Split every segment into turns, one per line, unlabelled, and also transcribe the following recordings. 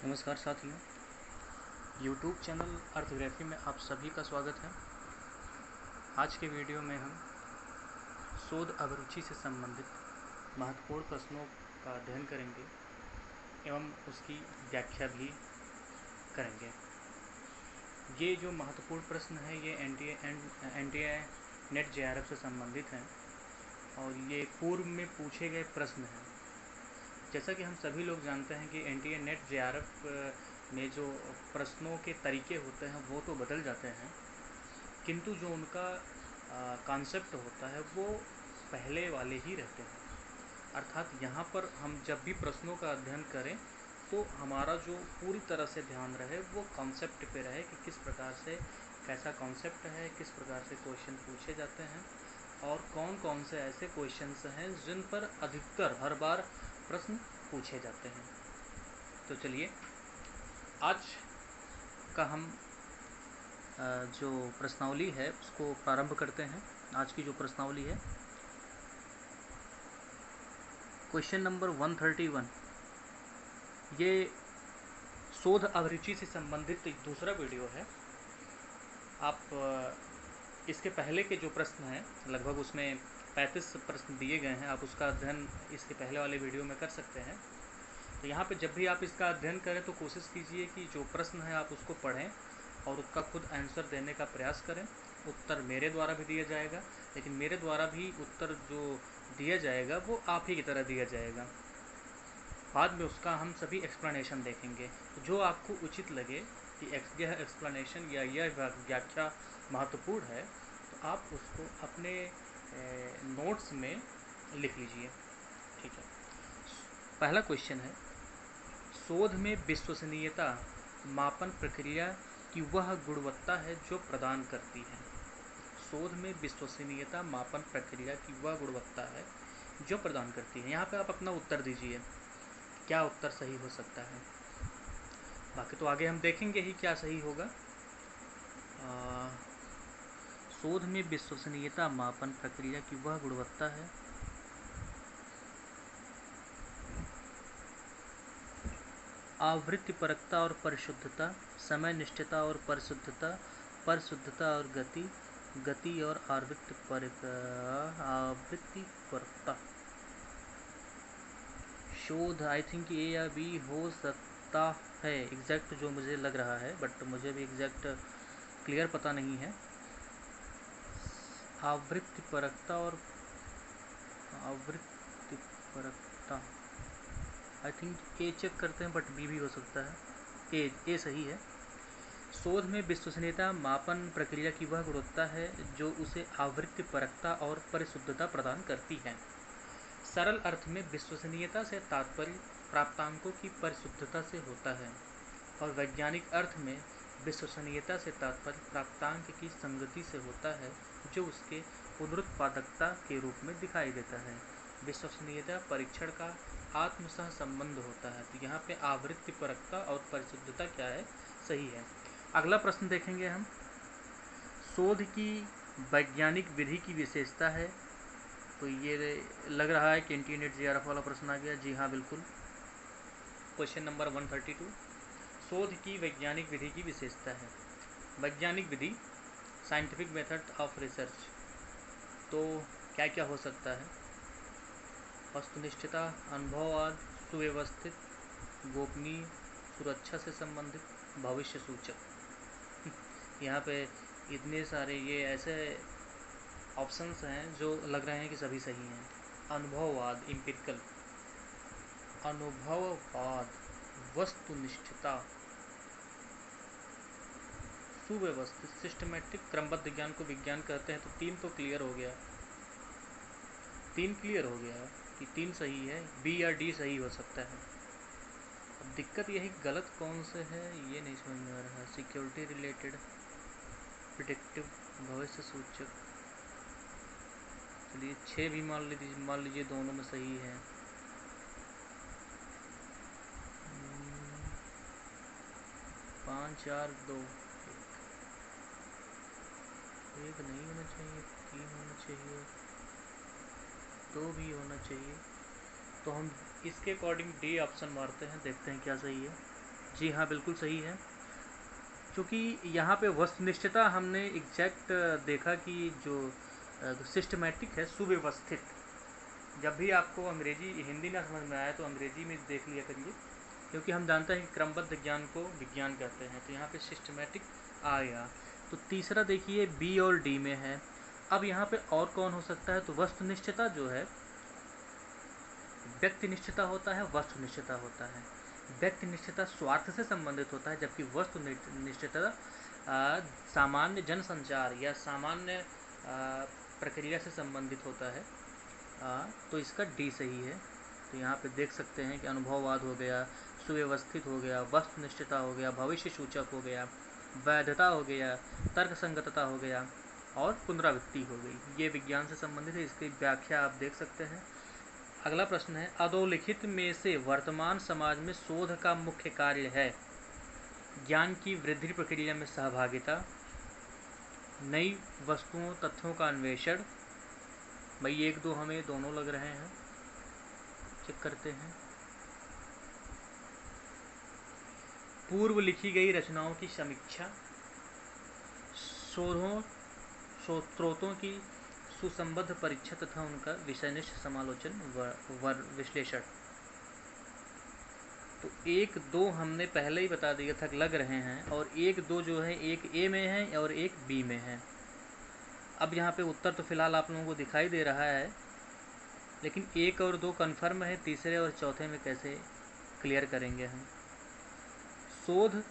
नमस्कार साथियों, YouTube channel अर्थग्राफी में आप सभी का स्वागत है। आज के वीडियो में हम शोध अभिरुचि से संबंधित महत्वपूर्ण प्रश्नों का अध्ययन करेंगे एवं उसकी व्याख्या भी करेंगे। ये जो महत्वपूर्ण प्रश्न है ये NTI नेट JRF से संबंधित हैं और ये पूर्व में पूछे गए प्रश्न हैं। जैसा कि हम सभी लोग जानते हैं कि NTI नेट JRF में जो प्रश्नों के तरीके होते हैं वो तो बदल जाते हैं, किंतु जो उनका कॉन्सेप्ट होता है वो पहले वाले ही रहते हैं। अर्थात यहाँ पर हम जब भी प्रश्नों का अध्ययन करें तो हमारा जो पूरी तरह से ध्यान रहे वो कॉन्सेप्ट पे रहे कि किस प्रकार से कैसा कॉन्सेप्ट है, किस प्रकार से क्वेश्चन पूछे जाते हैं और कौन कौन से ऐसे क्वेश्चंस हैं जिन पर अधिकतर हर बार प्रश्न पूछे जाते हैं। तो चलिए आज का हम जो प्रश्नावली है उसको प्रारंभ करते हैं। आज की जो प्रश्नावली है क्वेश्चन नंबर 131, ये शोध अभिरुचि से संबंधित एक दूसरा वीडियो है। आप इसके पहले के जो प्रश्न हैं लगभग उसमें 35 प्रश्न दिए गए हैं, आप उसका अध्ययन इसके पहले वाले वीडियो में कर सकते हैं। तो यहाँ पे जब भी आप इसका अध्ययन करें तो कोशिश कीजिए कि जो प्रश्न है आप उसको पढ़ें और उसका खुद आंसर देने का प्रयास करें। उत्तर मेरे द्वारा भी दिया जाएगा, लेकिन मेरे द्वारा भी उत्तर जो दिया जाएगा वो आप ही की तरह दिया जाएगा। बाद में उसका हम सभी एक्सप्लेनेशन देखेंगे। तो जो आपको उचित लगे कि यह एक्सप्लेनेशन या यह व्याख्या महत्वपूर्ण है तो आप उसको अपने नोट्स में लिख लीजिए। ठीक है, पहला क्वेश्चन है, शोध में विश्वसनीयता मापन प्रक्रिया की वह गुणवत्ता है जो प्रदान करती है। शोध में विश्वसनीयता मापन प्रक्रिया की वह गुणवत्ता है जो प्रदान करती है। यहाँ पे आप अपना उत्तर दीजिए, क्या उत्तर सही हो सकता है। बाकी तो आगे हम देखेंगे ही क्या सही होगा। शोध में विश्वसनीयता मापन प्रक्रिया की वह गुणवत्ता है आवृत्तिपरकता और परिशुद्धता, समय निष्ठता और परिशुद्धता, परिशुद्धता और गति और आवृत्तिपरकता। शोध आई थिंक ए या बी हो सकता है, एग्जैक्ट जो मुझे लग रहा है, बट मुझे भी एग्जैक्ट क्लियर पता नहीं है। आवृत्तिपरकता और आवृत्तिपरकता आई थिंक ए चेक करते हैं, बट बी भी हो सकता है। ए सही है। शोध में विश्वसनीयता मापन प्रक्रिया की वह गुणवत्ता है जो उसे आवृत्तिपरकता और परिशुद्धता प्रदान करती है। सरल अर्थ में विश्वसनीयता से तात्पर्य प्राप्तांकों की परिशुद्धता से होता है और वैज्ञानिक अर्थ में विश्वसनीयता से तात्पर्य प्राप्तांक की संगति से होता है जो उसके पुनरुत्पादकता के रूप में दिखाई देता है। विश्वसनीयता परीक्षण का आत्मसह संबंध होता है। तो यहाँ पे आवृत्तिपरकता और परिशुद्धता क्या है, सही है। अगला प्रश्न देखेंगे हम, शोध की वैज्ञानिक विधि की विशेषता है। तो ये लग रहा है कि NTI नेट JRF वाला प्रश्न आ गया। जी हाँ, बिल्कुल। क्वेश्चन नंबर 132, शोध की वैज्ञानिक विधि की विशेषता है। वैज्ञानिक विधि, साइंटिफिक मेथड ऑफ रिसर्च। तो क्या क्या हो सकता है? वस्तुनिष्ठता, अनुभववाद, सुव्यवस्थित, गोपनीय, सुरक्षा से संबंधित, भविष्य सूचक। यहाँ पे इतने सारे ये ऐसे ऑप्शंस हैं जो लग रहे हैं कि सभी सही हैं। अनुभववाद, इम्पिरिकल, अनुभववाद, वस्तुनिष्ठता, सुव्यवस्थित, सिस्टमेटिक, क्रमबद्ध ज्ञान को विज्ञान कहते हैं। तो 3 तो क्लियर हो गया, 3 क्लियर हो गया कि 3 सही है, बी या डी सही हो सकता है। अब दिक्कत यही गलत कौन से है ये नहीं समझ में आ रहा। सिक्योरिटी रिलेटेड, प्रिडिक्टिव, भविष्य सूचक। चलिए 6 भी मान लीजिए दोनों में सही है। 5 4 2 एक नहीं होना चाहिए, 3 होना चाहिए, 2 भी होना चाहिए। तो हम इसके अकॉर्डिंग डी ऑप्शन मारते हैं, देखते हैं क्या सही है। जी हाँ, बिल्कुल सही है। क्योंकि यहाँ पे वस्तुनिष्ठता हमने एग्जैक्ट देखा कि जो सिस्टमैटिक है, सुव्यवस्थित। जब भी आपको अंग्रेजी हिंदी ना समझ में आए तो अंग्रेजी में देख लिया करिए, क्योंकि हम जानते हैं कि क्रमबद्ध ज्ञान को विज्ञान कहते हैं। तो यहाँ पे सिस्टमैटिक आ गया। तो तीसरा देखिए बी और डी में है। अब यहाँ पे और कौन हो सकता है? तो वस्तुनिष्ठता जो है, व्यक्तिनिष्ठता होता है, वस्तुनिष्ठता होता है। व्यक्तिनिष्ठता स्वार्थ से संबंधित होता है, जबकि वस्तुनिष्ठता सामान्य जनसंचार या सामान्य प्रक्रिया से संबंधित होता है। तो इसका डी सही है। तो यहाँ पे देख सकते हैं कि अनुभववाद हो गया, सुव्यवस्थित हो गया, वस्तुनिष्ठता हो गया, भविष्य सूचक हो गया, वैधता हो गया, तर्क संगतता हो गया और पुनरावृत्ति हो गई। ये विज्ञान से संबंधित है, इसकी व्याख्या आप देख सकते हैं। अगला प्रश्न है, अधोलिखित में से वर्तमान समाज में शोध का मुख्य कार्य है? ज्ञान की वृद्धि प्रक्रिया में सहभागिता, नई वस्तुओं तथ्यों का अन्वेषण। भाई एक दो हमें दोनों लग रहे हैं, चेक करते हैं। पूर्व लिखी गई रचनाओं की समीक्षा, शोधों स्रोतों की सुसंबद्ध परीक्षा तथा उनका विषयनिष्ठ समालोचन व विश्लेषण। तो एक दो हमने पहले ही बता दिया था लग रहे हैं, और एक दो जो है एक ए में है और एक बी में है। अब यहाँ पे उत्तर तो फिलहाल आप लोगों को दिखाई दे रहा है, लेकिन एक और दो कन्फर्म है, तीसरे और चौथे में कैसे क्लियर करेंगे हम? शोध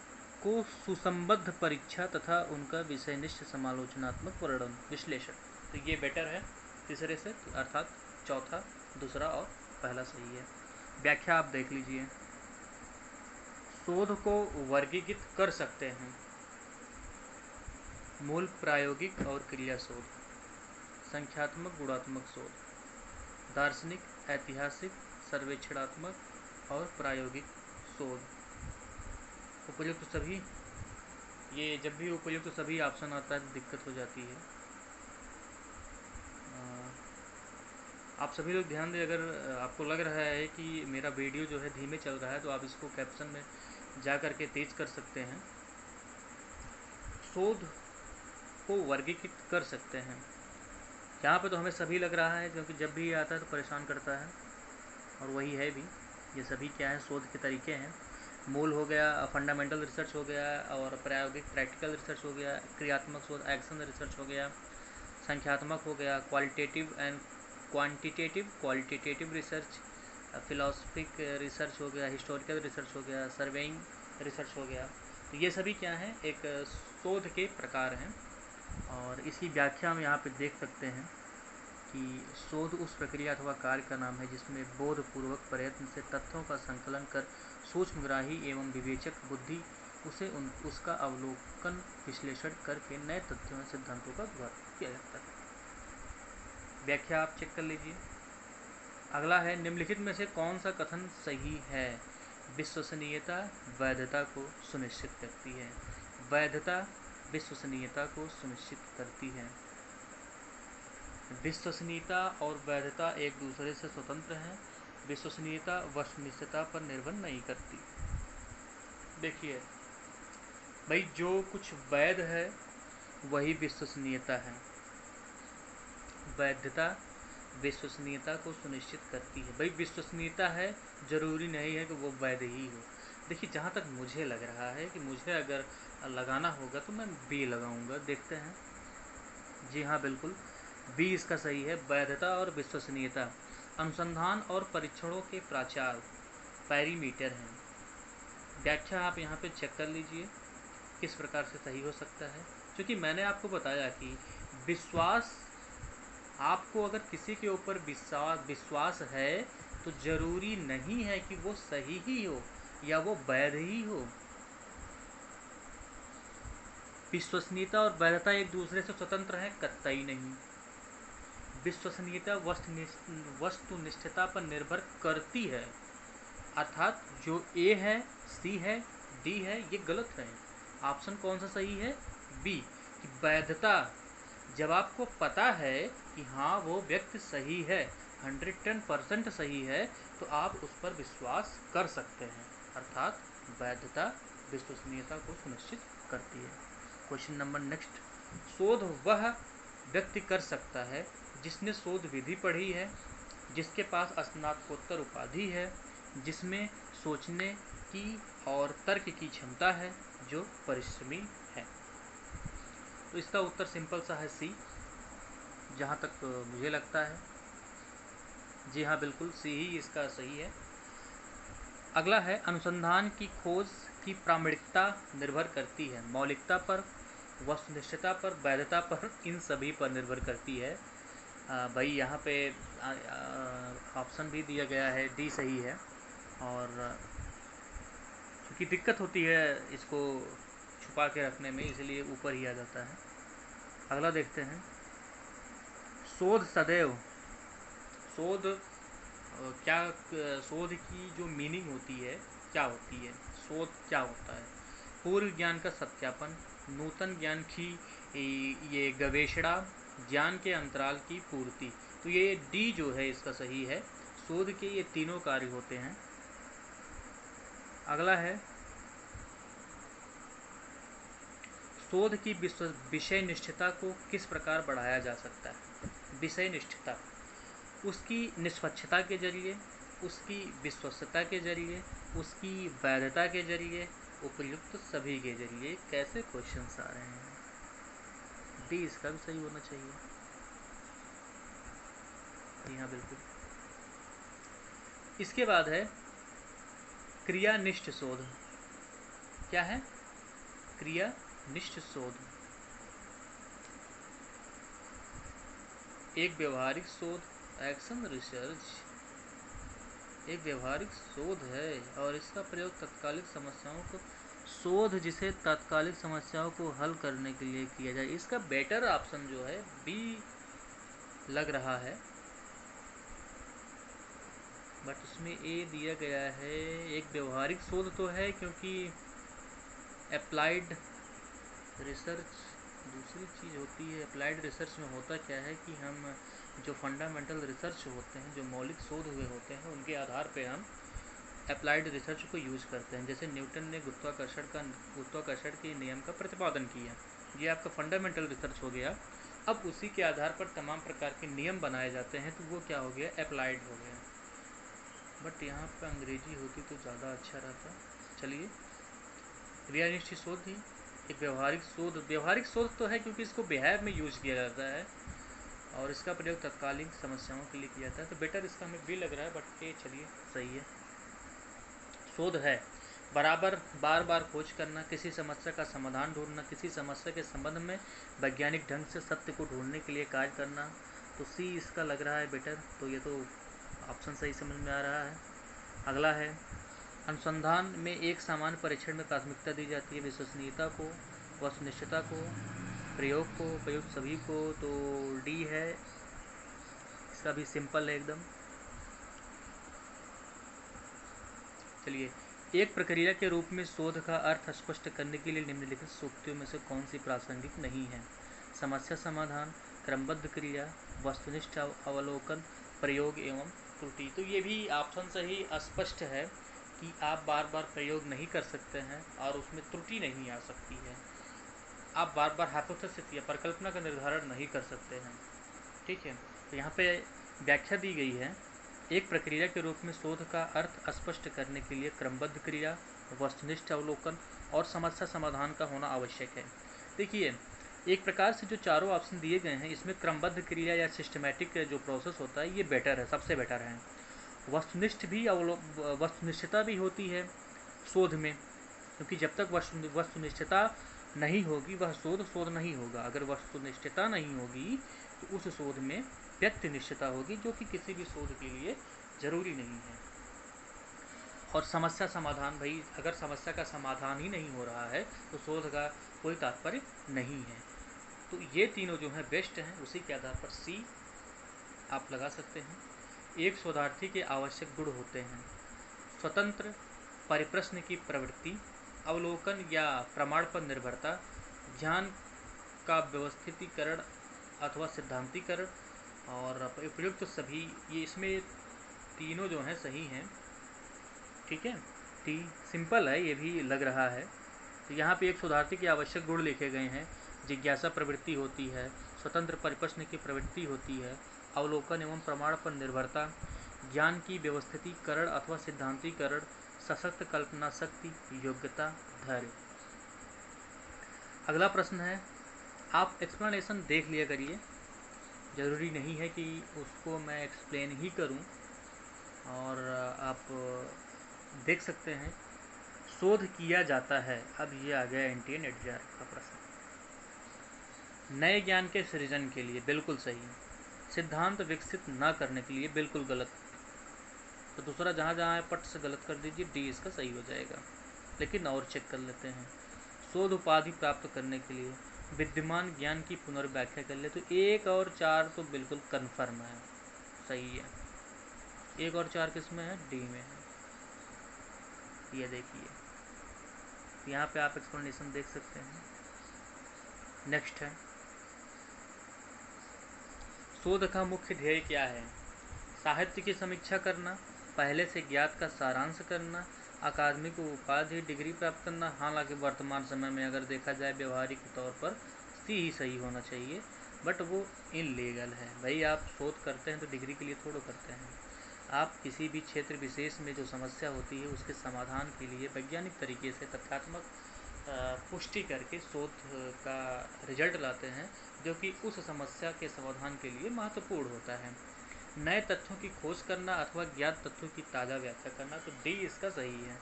को सुसंबद्ध परीक्षा तथा उनका विषयनिष्ठ समालोचनात्मक वर्णन विश्लेषण। तो ये बेटर है तीसरे से, अर्थात चौथा, दूसरा और पहला सही है। व्याख्या आप देख लीजिए। शोध को वर्गीकृत कर सकते हैं: मूल, प्रायोगिक और क्रिया शोध, संख्यात्मक, गुणात्मक शोध, दार्शनिक, ऐतिहासिक, सर्वेक्षणात्मक और प्रायोगिक शोध। उपयुक्त सभी, ये जब भी उपयुक्त सभी ऑप्शन आता है तो दिक्कत हो जाती है। आप सभी लोग ध्यान दें, अगर आपको लग रहा है कि मेरा वीडियो जो है धीमे चल रहा है तो आप इसको कैप्शन में जा कर के तेज कर सकते हैं। शोध को वर्गीकृत कर सकते हैं, यहाँ पे तो हमें सभी लग रहा है, क्योंकि जब भी ये आता है तो परेशान करता है, और वही है भी। ये सभी क्या है? शोध के तरीके हैं। मूल हो गया, फंडामेंटल रिसर्च हो गया, और प्रायोगिक प्रैक्टिकल रिसर्च हो गया, क्रियात्मक शोध एक्शन रिसर्च हो गया, संख्यात्मक हो गया, qualitative and qualitative research, philosophic research हो गया, हिस्टोरिकल रिसर्च हो गया, सर्वेइंग रिसर्च हो गया। तो ये सभी क्या हैं? एक शोध के प्रकार हैं। और इसकी व्याख्या हम यहाँ पे देख सकते हैं कि शोध उस प्रक्रिया अथवा कार्य का नाम है जिसमें बोधपूर्वक प्रयत्न से तथ्यों का संकलन कर सूक्ष्मग्राही एवं विवेचक बुद्धि उसे उसका अवलोकन विश्लेषण करके नए तथ्यों और सिद्धांतों का उद्घाटन किया जाता है। व्याख्या आप चेक कर लीजिए। अगला है, निम्नलिखित में से कौन सा कथन सही है? विश्वसनीयता वैधता को सुनिश्चित करती है। वैधता विश्वसनीयता को सुनिश्चित करती है। विश्वसनीयता और वैधता एक दूसरे से स्वतंत्र हैं। विश्वसनीयता वस्तुनिष्ठता पर निर्भर नहीं करती। देखिए भाई, जो कुछ वैध है वही विश्वसनीयता है। वैधता विश्वसनीयता को सुनिश्चित करती है। भाई विश्वसनीयता है, जरूरी नहीं है कि वो वैध ही हो। देखिए, जहाँ तक मुझे लग रहा है कि मुझे अगर लगाना होगा तो मैं बी लगाऊंगा। देखते हैं। जी हाँ, बिल्कुल बी इसका सही है। वैधता और विश्वसनीयता अनुसंधान और परीक्षणों के प्राचार पैरामीटर हैं। व्याख्या आप यहाँ पे चेक कर लीजिए किस प्रकार से सही हो सकता है। क्योंकि मैंने आपको बताया कि विश्वास, आपको अगर किसी के ऊपर विश्वास है तो जरूरी नहीं है कि वो सही ही हो या वो वैध ही हो। विश्वसनीयता और वैधता एक दूसरे से स्वतंत्र हैं? कतई नहीं। विश्वसनीयता वस्तुनिष्ठता पर निर्भर करती है, अर्थात जो ए है, सी है, डी है, ये गलत है। ऑप्शन कौन सा सही है? बी, कि वैधता, जब आपको पता है कि हाँ वो व्यक्ति सही है, 110% सही है, तो आप उस पर विश्वास कर सकते हैं, अर्थात वैधता विश्वसनीयता को सुनिश्चित करती है। क्वेश्चन नंबर नेक्स्ट, शोध वह व्यक्ति कर सकता है जिसने शोध विधि पढ़ी है, जिसके पास स्नातकोत्तर उपाधि है, जिसमें सोचने की और तर्क की क्षमता है, जो परिश्रमी है। तो इसका उत्तर सिंपल सा है सी, जहाँ तक मुझे लगता है। जी हाँ, बिल्कुल सी ही इसका सही है। अगला है, अनुसंधान की खोज की प्रामाणिकता निर्भर करती है मौलिकता पर, वस्तुनिष्ठता पर, वैधता पर, इन सभी पर निर्भर करती है। भाई यहाँ पे ऑप्शन भी दिया गया है, डी सही है। और क्योंकि दिक्कत होती है इसको छुपा के रखने में, इसलिए ऊपर ही आ जाता है। अगला देखते हैं, शोध सदैव, शोध क्या, शोध की जो मीनिंग होती है क्या होती है, शोध क्या होता है? पूर्व ज्ञान का सत्यापन, नूतन ज्ञान की ये गवेषणा, ज्ञान के अंतराल की पूर्ति। तो ये डी जो है इसका सही है। शोध के ये तीनों कार्य होते हैं। अगला है, शोध की विषय निष्ठता को किस प्रकार बढ़ाया जा सकता है? विषय निष्ठता उसकी निष्पक्षता के जरिए, उसकी विश्वस्तता के जरिए, उसकी वैधता के जरिए, उपयुक्त सभी के जरिए। कैसे क्वेश्चंस आ रहे हैं? डी इसका भी सही होना चाहिए। जी हाँ, बिल्कुल। इसके बाद है क्रियानिष्ठ शोध। क्या है? क्रियानिष्ठ शोध एक व्यवहारिक शोध, एक्शन रिसर्च एक व्यवहारिक शोध है और इसका प्रयोग तात्कालिक समस्याओं को, शोध जिसे तात्कालिक समस्याओं को हल करने के लिए किया जाए। इसका बेटर ऑप्शन जो है बी लग रहा है, बट उसमें ए दिया गया है। एक व्यवहारिक शोध तो है, क्योंकि अप्लाइड रिसर्च दूसरी चीज़ होती है। अप्लाइड रिसर्च में होता क्या है कि हम जो फंडामेंटल रिसर्च होते हैं, जो मौलिक शोध हुए होते हैं, उनके आधार पे हम अप्लाइड रिसर्च को यूज़ करते हैं। जैसे न्यूटन ने गुरुत्वाकर्षण के नियम का प्रतिपादन किया, ये आपका फंडामेंटल रिसर्च हो गया। अब उसी के आधार पर तमाम प्रकार के नियम बनाए जाते हैं, तो वो क्या हो गया? अप्लाइड हो गया। बट यहाँ पर अंग्रेजी होती तो ज़्यादा अच्छा रहता। चलिए, क्रियानिष्ठ शोध ही एक व्यवहारिक शोध तो है, क्योंकि इसको बिहेव में यूज किया जाता है और इसका प्रयोग तत्कालीन समस्याओं के लिए किया जाता है। तो बेटर इसका हमें बी लग रहा है, बट ए चलिए सही है। शोध है बराबर बार बार खोज करना, किसी समस्या का समाधान ढूंढना, किसी समस्या के संबंध में वैज्ञानिक ढंग से सत्य को ढूंढने के लिए कार्य करना। तो सी इसका लग रहा है बेटर, तो ये तो ऑप्शन सही समझ में आ रहा है। अगला है, अनुसंधान में एक सामान्य परीक्षण में प्राथमिकता दी जाती है विश्वसनीयता को, वस्तुनिष्ठता को, प्रयोग को, उपयुक्त सभी को। तो डी है, इसका भी सिंपल है एकदम। चलिए, एक प्रक्रिया के रूप में शोध का अर्थ स्पष्ट करने के लिए निम्नलिखित सूक्तियों में से कौन सी प्रासंगिक नहीं है? समस्या समाधान, क्रमबद्ध क्रिया, वस्तुनिष्ठ अवलोकन, प्रयोग एवं त्रुटि। तो ये भी ऑप्शन से ही स्पष्ट है कि आप बार बार प्रयोग नहीं कर सकते हैं और उसमें त्रुटि नहीं आ सकती है। आप बार बार हाइपोथेसिस या परिकल्पना का निर्धारण नहीं कर सकते हैं। ठीक है, तो यहाँ पे व्याख्या दी गई है, एक प्रक्रिया के रूप में शोध का अर्थ स्पष्ट करने के लिए क्रमबद्ध क्रिया, वस्तुनिष्ठ अवलोकन और समस्या समाधान का होना आवश्यक है। देखिए, एक प्रकार से जो चारों ऑप्शन दिए गए हैं, इसमें क्रमबद्ध क्रिया या सिस्टमेटिक जो प्रोसेस होता है, ये बेटर है, सबसे बेटर है। वस्तुनिष्ठता भी होती है शोध में, क्योंकि जब तक वस्तुनिष्ठता नहीं होगी वह शोध नहीं होगा। अगर वस्तुनिष्ठता नहीं होगी तो उस शोध में व्यक्तिनिष्ठता होगी, जो कि किसी भी शोध के लिए जरूरी नहीं है। और समस्या समाधान, भाई अगर समस्या का समाधान ही नहीं हो रहा है तो शोध का कोई तात्पर्य नहीं है। तो ये तीनों जो हैं बेस्ट हैं, उसी के आधार पर सी आप लगा सकते हैं। एक शोधार्थी के आवश्यक गुण होते हैं: स्वतंत्र परिप्रश्न की प्रवृत्ति, अवलोकन या प्रमाण पर निर्भरता, ध्यान का व्यवस्थितीकरण अथवा सिद्धांतीकरण और उपयुक्त सभी। ये इसमें तीनों जो हैं सही हैं। ठीक है, टी। सिंपल है, ये भी लग रहा है। तो यहाँ पे एक शोधार्थी के आवश्यक गुण लिखे गए हैं। जिज्ञासा प्रवृत्ति होती है, स्वतंत्र परिप्रश्न की प्रवृत्ति होती है, अवलोकन एवं प्रमाण पर निर्भरता, ज्ञान की व्यवस्थितीकरण अथवा सिद्धांतीकरण, सशक्त कल्पना शक्ति, योग्यता, धैर्य। अगला प्रश्न है, आप एक्सप्लेनेशन देख लिया करिए, ज़रूरी नहीं है कि उसको मैं एक्सप्लेन ही करूं। और आप देख सकते हैं, शोध किया जाता है। अब ये आ गया NTA नेट JAR का प्रश्न। नए ज्ञान के सृजन के लिए, बिल्कुल सही। सिद्धांत विकसित न करने के लिए, बिल्कुल गलत। तो दूसरा जहाँ जहाँ पट से गलत कर दीजिए, डी इसका सही हो जाएगा। लेकिन और चेक कर लेते हैं। शोध उपाधि प्राप्त करने के लिए, विद्यमान ज्ञान की पुनर्व्याख्या कर ले। तो 1 और 4 तो बिल्कुल कन्फर्म है, सही है। 1 और 4 किस में है? डी में है। ये देखिए, यहाँ पे आप एक्सप्लेनेशन देख सकते हैं। नेक्स्ट है, शोध का मुख्य ध्येय क्या है? साहित्य की समीक्षा करना, पहले से ज्ञात का सारांश करना, अकादमिक उपाधि डिग्री प्राप्त करना। हालांकि वर्तमान समय में अगर देखा जाए व्यवहारिक तौर पर सी ही सही होना चाहिए, बट वो इनलीगल है। भाई आप शोध करते हैं तो डिग्री के लिए थोड़ा करते हैं। आप किसी भी क्षेत्र विशेष में जो समस्या होती है उसके समाधान के लिए वैज्ञानिक तरीके से तथ्यात्मक पुष्टि करके शोध का रिजल्ट लाते हैं, जो कि उस समस्या के समाधान के लिए महत्वपूर्ण होता है। नए तथ्यों की खोज करना अथवा ज्ञात तथ्यों की ताज़ा व्याख्या करना। तो डी इसका सही है।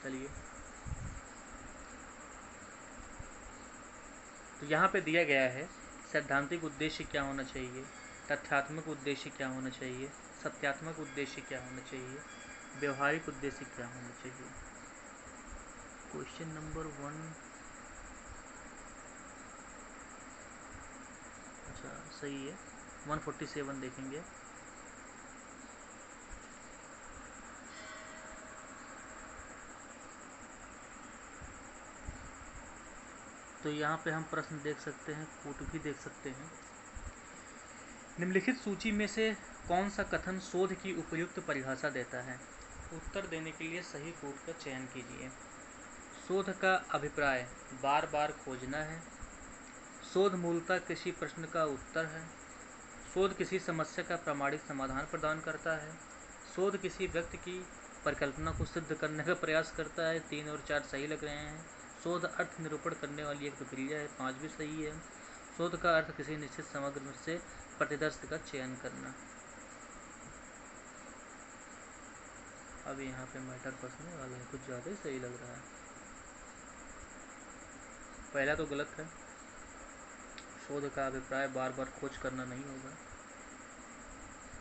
चलिए, तो यहाँ पे दिया गया है, सैद्धांतिक उद्देश्य क्या होना चाहिए, तथ्यात्मक उद्देश्य क्या होना चाहिए, सत्यात्मक उद्देश्य क्या होना चाहिए, व्यवहारिक उद्देश्य क्या होना चाहिए। क्वेश्चन नंबर 1, अच्छा सही है। 147 देखेंगे। तो यहाँ पे हम प्रश्न देख सकते हैं, कोट भी देख सकते हैं। निम्नलिखित सूची में से कौन सा कथन शोध की उपयुक्त परिभाषा देता है? उत्तर देने के लिए सही कोट का चयन कीजिए। शोध का अभिप्राय बार बार खोजना है। शोध मूलतः किसी प्रश्न का उत्तर है। शोध किसी समस्या का प्रामाणिक समाधान प्रदान करता है। शोध किसी व्यक्ति की परिकल्पना को सिद्ध करने का प्रयास करता है। 3 और 4 सही लग रहे हैं। शोध अर्थ निरूपण करने वाली एक प्रक्रिया है। 5 भी सही है। शोध का अर्थ किसी निश्चित समग्र से प्रतिदर्श का चयन करना। अब यहाँ पे मैटर फंसने वाला है, कुछ ज़्यादा ही सही लग रहा है। पहला तो गलत है, शोध का अभिप्राय बार बार खोज करना नहीं होगा।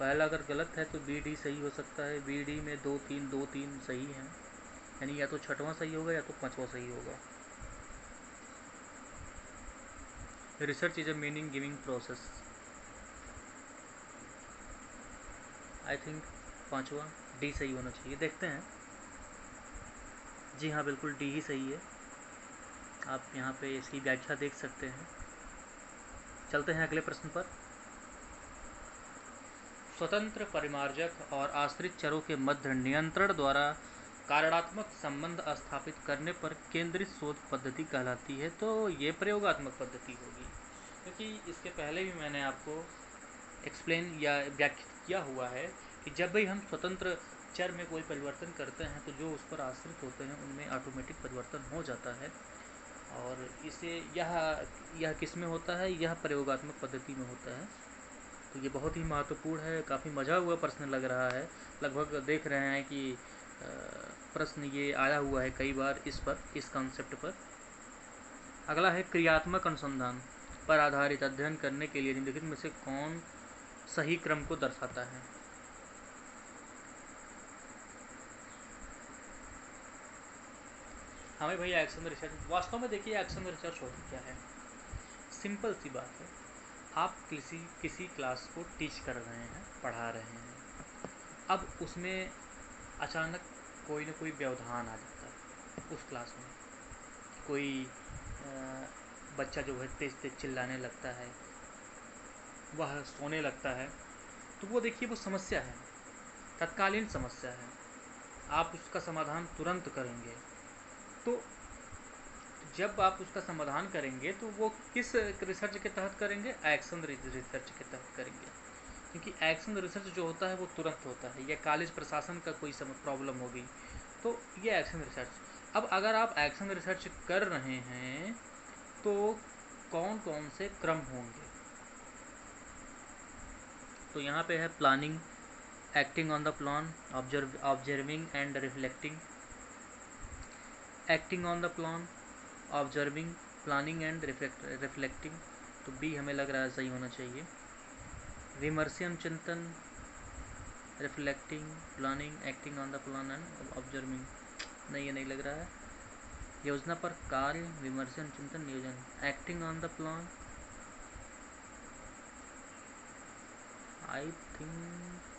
पहला अगर गलत है तो बी डी सही हो सकता है। बी डी में 2 3 2 3 सही हैं, यानी या तो छठवां सही होगा या तो पांचवा सही होगा। Research is a meaning giving process. I think पांचवा डी सही होना चाहिए। देखते हैं। जी हाँ, बिल्कुल डी ही सही है। आप यहाँ पे इसकी व्याख्या देख सकते हैं। चलते हैं अगले प्रश्न पर। स्वतंत्र परिमार्जक और आश्रित चरों के मध्य नियंत्रण द्वारा कारणात्मक संबंध स्थापित करने पर केंद्रित शोध पद्धति कहलाती है। तो ये प्रयोगात्मक पद्धति होगी, क्योंकि इसके पहले भी मैंने आपको एक्सप्लेन या व्याख्या किया हुआ है कि जब भी हम स्वतंत्र चर में कोई परिवर्तन करते हैं तो जो उस पर आश्रित होते हैं उनमें ऑटोमेटिक परिवर्तन हो जाता है। और इसे यह किस में होता है? यह प्रयोगात्मक पद्धति में होता है। तो ये बहुत ही महत्वपूर्ण है। काफ़ी मज़ा हुआ प्रश्न लग रहा है। लगभग देख रहे हैं कि प्रश्न ये आया हुआ है कई बार इस कॉन्सेप्ट पर। अगला है, क्रियात्मक अनुसंधान पर आधारित अध्ययन करने के लिए निम्नलिखित में से कौन सही क्रम को दर्शाता है? हमें भैया एक्शन रिसर्च, वास्तव में देखिए एक्शन रिसर्च होता क्या है। सिंपल सी बात है, आप किसी क्लास को टीच कर रहे हैं, पढ़ा रहे हैं। अब उसमें अचानक कोई ना कोई व्यवधान आ जाता है उस क्लास में। कोई बच्चा जो है तेज तेज चिल्लाने लगता है, वह सोने लगता है। तो वो देखिए वो समस्या है। तत्कालीन समस्या है, आप उसका समाधान तुरंत करेंगे। तो जब आप उसका समाधान करेंगे तो वो किस रिसर्च के तहत करेंगे? एक्शन रिसर्च के तहत करेंगे, क्योंकि एक्शन रिसर्च जो होता है वो तुरंत होता है। या कॉलेज प्रशासन का कोई प्रॉब्लम होगी तो ये एक्शन रिसर्च। अब अगर आप एक्शन रिसर्च कर रहे हैं तो कौन कौन से क्रम होंगे? तो यहाँ पे है planning, acting on the plan, observing and reflecting, acting on the plan, observing, planning and reflecting. तो बी हमें लग रहा है सही होना चाहिए। विमर्शन चिंतन, reflecting, planning, acting on the plan and observing, नहीं ये नहीं लग रहा है। योजना पर कार्य, विमर्शन चिंतन, नियोजन, acting on the plan, I think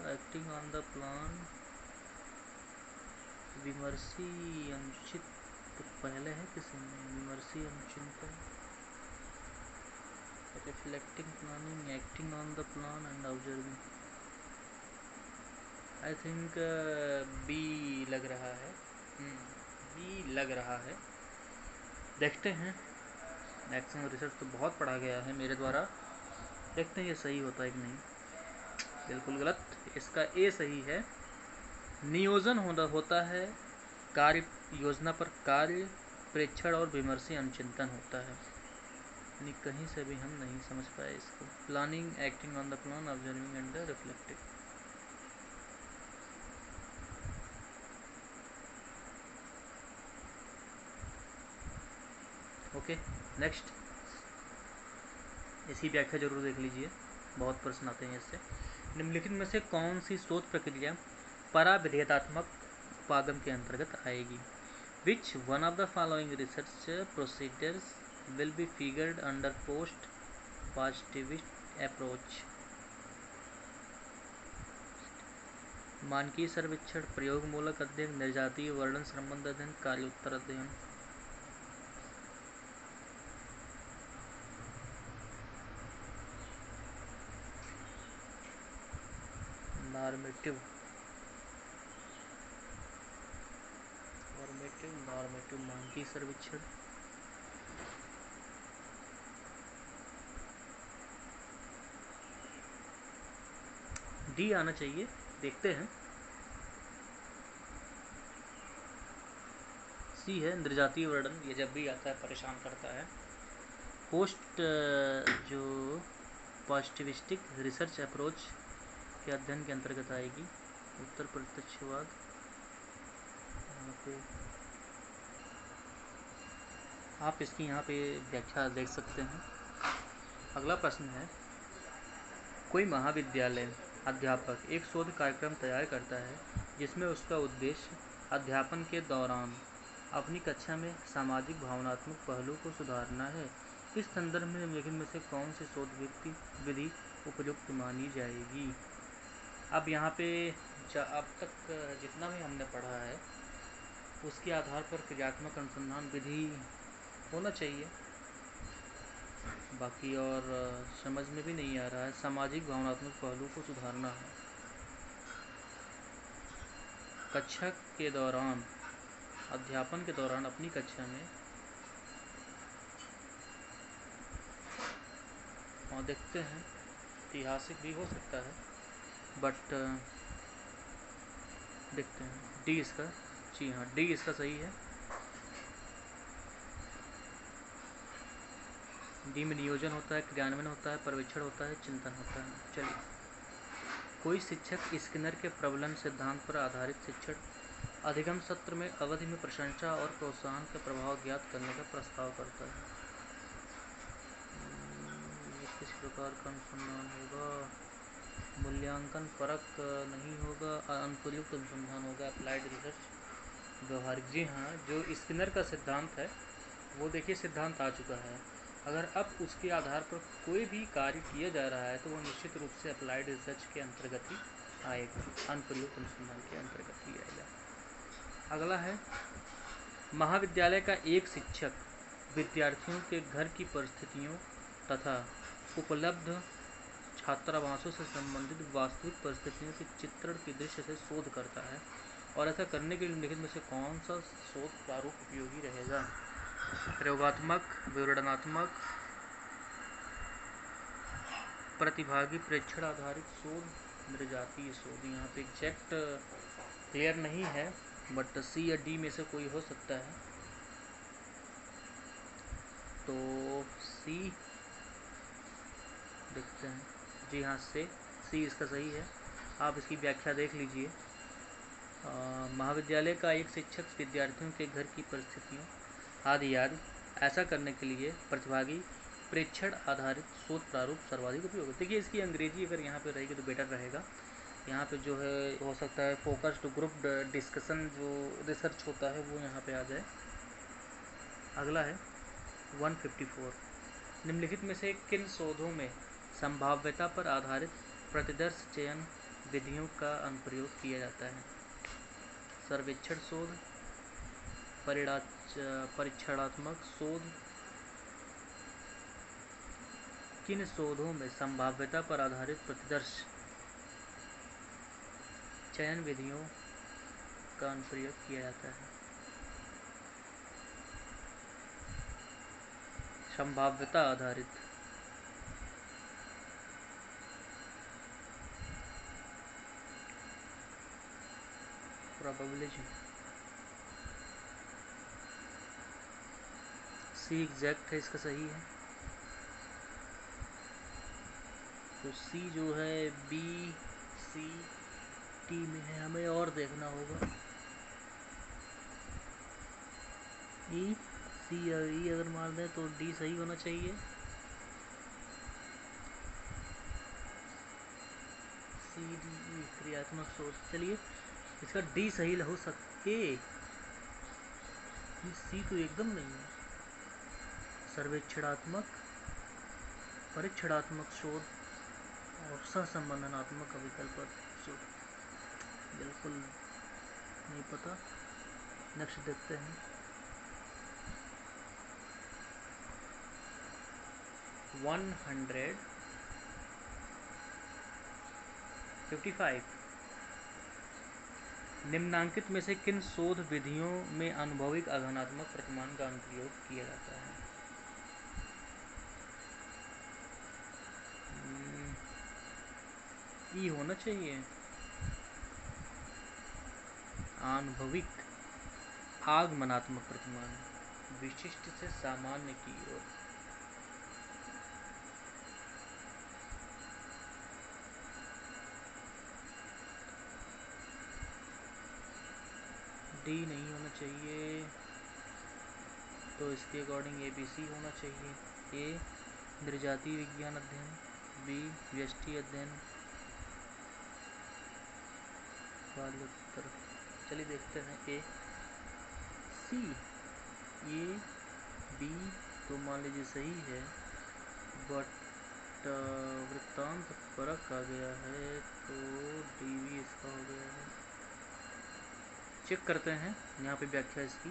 acting on the plan, विमर्शी अनुचित तो पहले है किसी में, विमर्शी अनुचिंतन, reflecting, planning, acting on the plan and observing. I think B लग रहा है, बी लग रहा है। देखते हैं, एक्शन रिसर्च तो बहुत पढ़ा गया है मेरे द्वारा, देखते हैं ये सही होता है कि नहीं। बिल्कुल गलत, इसका ए सही है। नियोजन होता है कार्य, योजना पर कार्य, प्रेक्षण और विमर्शी अनुचिंतन होता है। यानी कहीं से भी हम नहीं समझ पाए इसको। Planning, acting on the plan, observing and reflecting. Okay, next. इसकी व्याख्या जरूर देख लीजिए, बहुत प्रश्न आते हैं इससे। निम्नलिखित में से कौन सी शोध प्रक्रिया पराविधेयतात्मक उत्पादन के अंतर्गत आएगी? Which one of the following research procedures will be figured under post positivist approach? मानकीय सर्वेक्षण, प्रयोगमूलक अध्ययन, निर्जातीय वर्णन संबंध अध्ययन, कार्य उत्तर अध्ययन। नॉर्मेटिव, नॉर्मेटिव मानकीय सर्वेक्षण। डी आना चाहिए, देखते हैं। सी है निर्जातीय वर्णन, ये जब भी आता है परेशान करता है। पोस्ट जो पॉजिटिविस्टिक रिसर्च अप्रोच के अध्ययन के अंतर्गत आएगी। उत्तर प्रत्यक्षवाद, यहाँ पे आप इसकी यहाँ पे व्याख्या देख सकते हैं। अगला प्रश्न है, कोई महाविद्यालय अध्यापक एक शोध कार्यक्रम तैयार करता है जिसमें उसका उद्देश्य अध्यापन के दौरान अपनी कक्षा में सामाजिक भावनात्मक पहलू को सुधारना है। इस संदर्भ में निम्नलिखित में से कौन सी शोध विधि उपयुक्त मानी जाएगी? अब यहाँ पे अब तक जितना भी हमने पढ़ा है उसके आधार पर क्रियात्मक अनुसंधान विधि होना चाहिए। बाकी और समझ में भी नहीं आ रहा है। सामाजिक भावनात्मक पहलू को सुधारना है कक्षा के दौरान, अध्यापन के दौरान अपनी कक्षा में। और देखते हैं, ऐतिहासिक भी हो सकता है बट देखते हैं। डी इसका, जी हाँ डी इसका सही है। डी में नियोजन होता है, क्रियान्वयन होता है, पर्यवेक्षण होता है, चिंतन होता है। चलिए, कोई शिक्षक स्किनर के प्रबलन सिद्धांत पर आधारित शिक्षण अधिगम सत्र में अवधि में प्रशंसा और प्रोत्साहन का प्रभाव ज्ञात करने का प्रस्ताव करता है। ये किस प्रकार का अनुसंधान होगा? मूल्यांकन परक नहीं होगा, अनुप्रयुक्त अनुसंधान होगा, अप्लाइड रिसर्च, व्यवहारिक। जी हाँ, जो स्किनर का सिद्धांत है वो देखिए सिद्धांत आ चुका है। अगर अब उसके आधार पर कोई भी कार्य किया जा रहा है तो वो निश्चित रूप से अप्लाइड रिसर्च के अंतर्गत ही आएगा, अनुप्रयुक्त अनुसंधान के अंतर्गत ही आएगा। अगला है, महाविद्यालय का एक शिक्षक विद्यार्थियों के घर की परिस्थितियों तथा उपलब्ध छात्रावासों से संबंधित वास्तविक परिस्थितियों के चित्रण के दृश्य से शोध करता है, और ऐसा करने के लिए निम्नलिखित में से कौन सा शोध प्रारूप उपयोगी रहेगा? प्रयोगात्मक, विवरणात्मक, प्रतिभागी प्रेक्षण आधारित शोध, निर्जातीय शोध। यहाँ पे एग्जैक्ट क्लियर नहीं है, बट सी या डी में से कोई हो सकता है। तो सी देखते हैं। जी हाँ, सी इसका सही है। आप इसकी व्याख्या देख लीजिए। महाविद्यालय का एक शिक्षक विद्यार्थियों के घर की परिस्थितियों आदि ऐसा करने के लिए प्रतिभागी प्रेक्षण आधारित शोध प्रारूप सर्वाधिक उपयोगी। देखिए, इसकी अंग्रेजी अगर यहाँ पे रहेगी तो बेटर रहेगा। यहाँ पे जो है हो सकता है फोकस्ड ग्रुप डिस्कशन जो रिसर्च होता है वो यहाँ पे आ जाए। अगला है 154। निम्नलिखित में से किन शोधों में संभाव्यता पर आधारित प्रतिदर्श चयन विधियों का अनुप्रयोग किया जाता है? सर्वेक्षण शोध, परीक्षणात्मक शोध। किन शोधों में संभाव्यता पर आधारित प्रतिदर्श चयन विधियों का अनुप्रयोग किया जाता है? संभाव्यता आधारित। प्रोबेबिलिटी। सी एग्जैक्ट है, इसका सही है। तो सी जो है बी सी टी में है, हमें और देखना होगा। ई सी या ई अगर मार दें तो डी सही होना चाहिए। सी डी ई क्रियात्मक सोच। चलिए, इसका डी सही हो सकता है। सी तो एकदम नहीं है। सर्वेक्षणात्मक, परीक्षणात्मक शोध और सहसंबंधनात्मक विकल्प शोध। बिल्कुल नहीं पता। नेक्स्ट देखते हैं। 155। निम्नांकित में से किन शोध विधियों में अनुभविक आघानात्मक प्रतिमान का अनुप्रयोग किया जाता है? ई होना चाहिए। अनुभविक आगमनात्मक प्रतिमान, विशिष्ट से सामान्य की ओर। डी नहीं होना चाहिए, तो इसके अकॉर्डिंग ए बी सी होना चाहिए। ए निर्जातीय विज्ञान अध्ययन, बी व्यष्टि अध्ययन, बाल्योत्तर। चलिए देखते हैं। ए सी, ए बी तो मान लीजिए सही है, बट वृत्तांत परक आ गया है तो डी भी इसका हो गया है। चेक करते हैं यहाँ पे व्याख्या इसकी।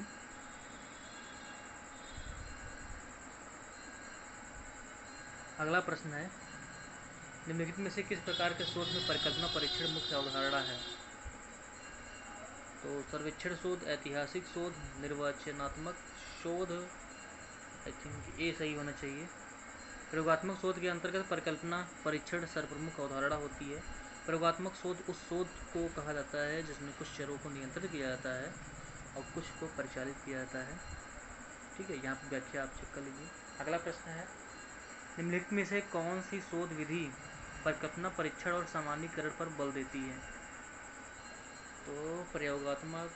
अगला प्रश्न है, निम्नलिखित में से किस प्रकार के शोध में परिकल्पना परीक्षण मुख्य अवधारणा है? तो सर्वेक्षण शोध, ऐतिहासिक शोध, निर्वाचनात्मक शोध। आई थिंक ए सही होना चाहिए। प्रयोगात्मक शोध के अंतर्गत परिकल्पना परीक्षण सर्वप्रमुख अवधारणा होती है। प्रयोगात्मक शोध उस शोध को कहा जाता है जिसमें कुछ चरों को नियंत्रित किया जाता है और कुछ को परिचालित किया जाता है। ठीक है, यहाँ पर व्याख्या आप चेक कर लीजिए। अगला प्रश्न है, निम्नलिखित में से कौन सी शोध विधि परिकल्पना परीक्षण और सामान्यीकरण पर बल देती है? तो प्रयोगात्मक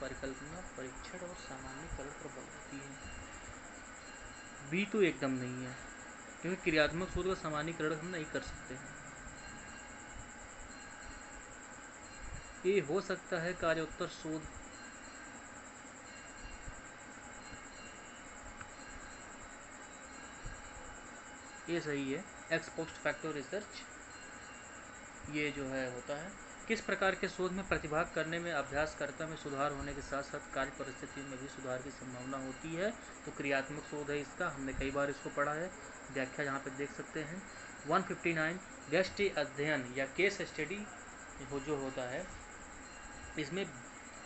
परिकल्पना परीक्षण और सामान्यीकरण पर बल देती है। बी तो एकदम नहीं है, क्योंकि क्रियात्मक शोध का सामान्यीकरण हम नहीं कर सकते हैं। ए हो सकता है कार्योत्तर शोध। ये सही है, एक्स पोस्ट फैक्टो रिसर्च ये जो है होता है। किस प्रकार के शोध में प्रतिभाग करने में अभ्यासकर्ता में सुधार होने के साथ साथ कार्य परिस्थितियों में भी सुधार की संभावना होती है? तो क्रियात्मक शोध है इसका, हमने कई बार इसको पढ़ा है। व्याख्या यहाँ पे देख सकते हैं। 159। व्यष्टि अध्ययन या केस स्टडी जो होता है, इसमें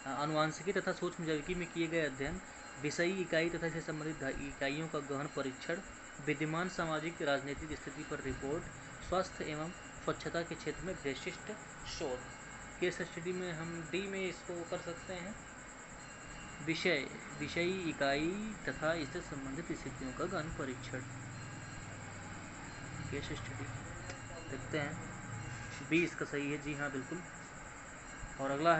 आनुवांशिकी तथा सूक्ष्म जैविकी में किए गए अध्ययन, विषयी इकाई तथा इससे संबंधित इकाइयों का गहन परीक्षण, विद्यमान सामाजिक राजनीतिक स्थिति पर रिपोर्ट, स्वास्थ्य एवं स्वच्छता के क्षेत्र में विशिष्ट शोध। केस स्टडी में हम डी में इसको कर सकते हैं, विषयी इकाई तथा इससे संबंधित स्थितियों का गहन परीक्षण। केस स्टडी देखते हैं, बी इसका सही है, जी हाँ बिल्कुल। और अगला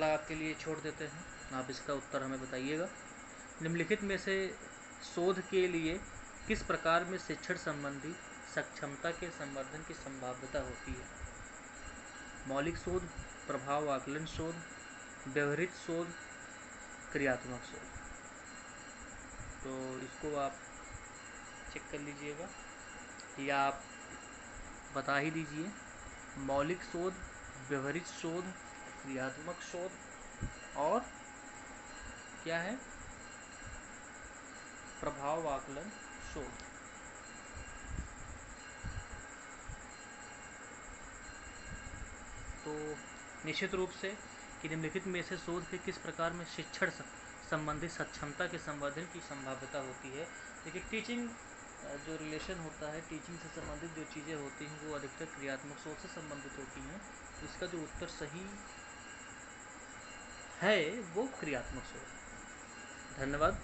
आपके लिए छोड़ देते हैं, आप इसका उत्तर हमें बताइएगा। निम्नलिखित में से शोध के लिए किस प्रकार में शिक्षण संबंधी सक्षमता के संवर्धन की संभाव्यता होती है? मौलिक शोध, प्रभाव आकलन शोध, व्यवहारिक शोध, क्रियात्मक शोध। तो इसको आप चेक कर लीजिएगा या आप बता ही दीजिए। मौलिक शोध, व्यवहारिक शोध, क्रियात्मक शोध और क्या है, प्रभाव आकलन शोध। तो निश्चित रूप से कि निम्नलिखित में से शोध के किस प्रकार में शिक्षण संबंधित सक्षमता के संवर्धन की संभाव्यता होती है। देखिए, टीचिंग जो रिलेशन होता है, टीचिंग से संबंधित जो चीज़ें होती हैं वो अधिकतर क्रियात्मक शोध से संबंधित होती हैं। तो इसका जो उत्तर सही है वो क्रियात्मक शोध। धन्यवाद।